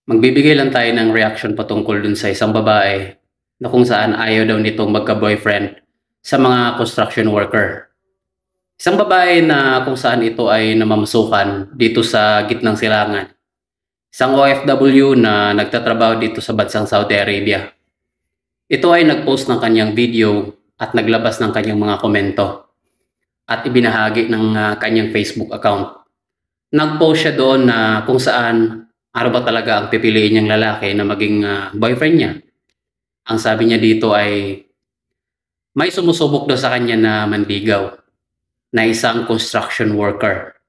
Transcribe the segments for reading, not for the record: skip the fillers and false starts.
Magbibigay lang tayo ng reaction patungkol dun sa isang babae na kung saan ayaw daw nitong magka-boyfriend sa mga construction worker. Isang babae na kung saan ito ay namamasukan dito sa gitnang silangan. Isang OFW na nagtatrabaho dito sa bansang Saudi Arabia. Ito ay nag-post ng kanyang video at naglabas ng kanyang mga komento at ibinahagi ng kanyang Facebook account. Nag-post siya doon na kung saan ano ba talaga ang pipiliin niyang lalaki na maging boyfriend niya. Ang sabi niya dito ay may sumusubok daw sa kanya na manligaw na isang construction worker.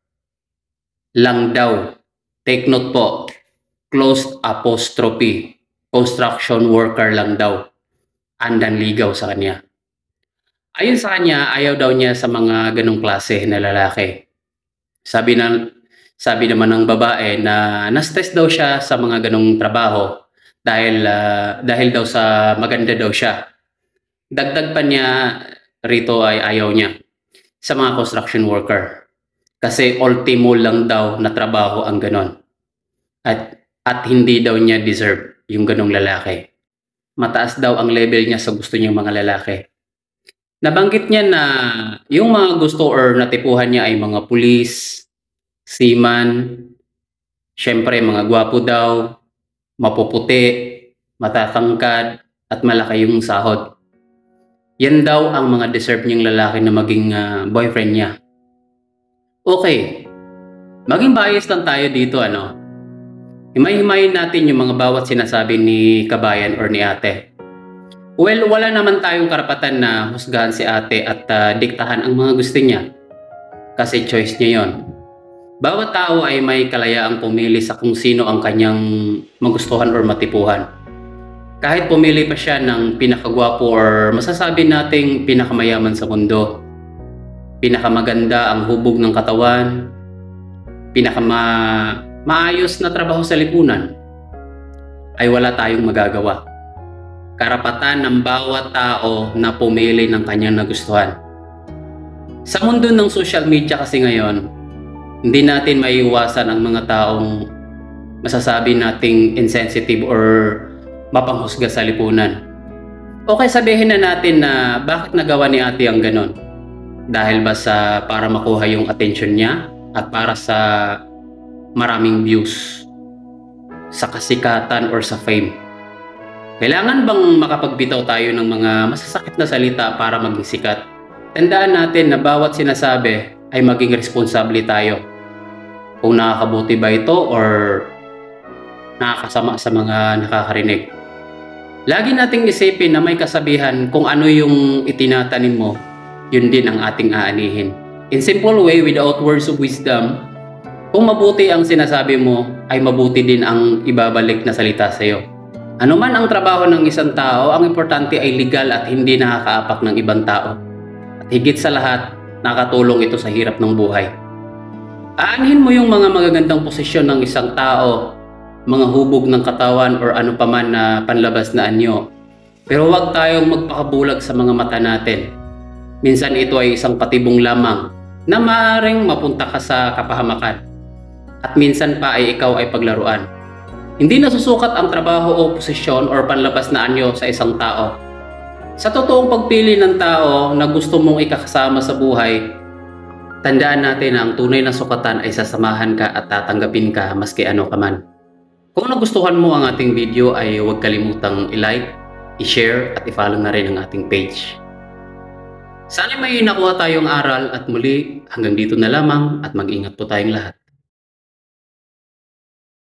Lang daw. Take note po. Closed apostrophe. Construction worker lang daw ang nanligaw sa kanya. Ayon sa kanya, ayaw daw niya sa mga ganong klase na lalaki. Sabi naman ng babae na na-stress daw siya sa mga ganong trabaho dahil daw sa maganda daw siya. Dagdag pa niya rito ay ayaw niya sa mga construction worker kasi ultimo lang daw na trabaho ang ganon at hindi daw niya deserve yung ganong lalaki. Mataas daw ang level niya sa gusto niyang mga lalaki. Nabanggit niya na yung mga gusto or natipuhan niya ay mga pulis, seaman, syempre mga gwapo daw, mapuputi, matatangkad, at malaki yung sahod. Yan daw ang mga deserve niyang lalaki na maging boyfriend niya. Okay, maging bias lang tayo dito, ano? Himay-himayin natin yung mga bawat sinasabi ni kabayan or ni ate. Well, wala naman tayong karapatan na husgahan si ate at diktahan ang mga gusto niya. Kasi choice niya yon. Bawat tao ay may kalayaang pumili sa kung sino ang kanyang magustuhan or matipuhan. Kahit pumili pa siya ng pinakagwapo or masasabi nating pinakamayaman sa mundo, pinakamaganda ang hubog ng katawan, maayos na trabaho sa lipunan, ay wala tayong magagawa. Karapatan ng bawat tao na pumili ng kanyang nagustuhan. Sa mundo ng social media kasi ngayon, hindi natin maiiwasan ang mga taong masasabi nating insensitive or mapanghusga sa lipunan. Okay, sabihin na natin na bakit nagawa ni ate ang ganon? Dahil ba para makuha yung attention niya at para sa maraming views, sa kasikatan or sa fame? Kailangan bang makapagbitaw tayo ng mga masasakit na salita para maging sikat? Tandaan natin na bawat sinasabi ay maging responsable tayo. Kung nakakabuti ba ito or nakakasama sa mga nakakarinig. Lagi nating isipin na may kasabihan kung ano yung itinatanim mo, yun din ang ating aanihin. In simple way, without words of wisdom, kung mabuti ang sinasabi mo, ay mabuti din ang ibabalik na salita sa iyo. Ano man ang trabaho ng isang tao, ang importante ay legal at hindi nakakaapak ng ibang tao. At higit sa lahat, nakatulong ito sa hirap ng buhay. Aanhin mo yung mga magagandang posisyon ng isang tao, mga hubog ng katawan or ano paman na panlabas na anyo. Pero huwag tayong magpakabulag sa mga mata natin. Minsan ito ay isang patibong lamang na maaaring mapunta ka sa kapahamakan. At minsan pa ay ikaw ay paglaruan. Hindi nasusukat ang trabaho o posisyon or panlabas na anyo sa isang tao. Sa totoong pagpili ng tao na gusto mong ikakasama sa buhay, tandaan natin na ang tunay na sukatan ay sasamahan ka at tatanggapin ka maski ano ka man. Kung nagustuhan mo ang ating video ay huwag kalimutang i-like, i-share at i-follow na rin ang ating page. Sana may nakuha tayong aral at muli hanggang dito na lamang at mag-ingat po tayong lahat.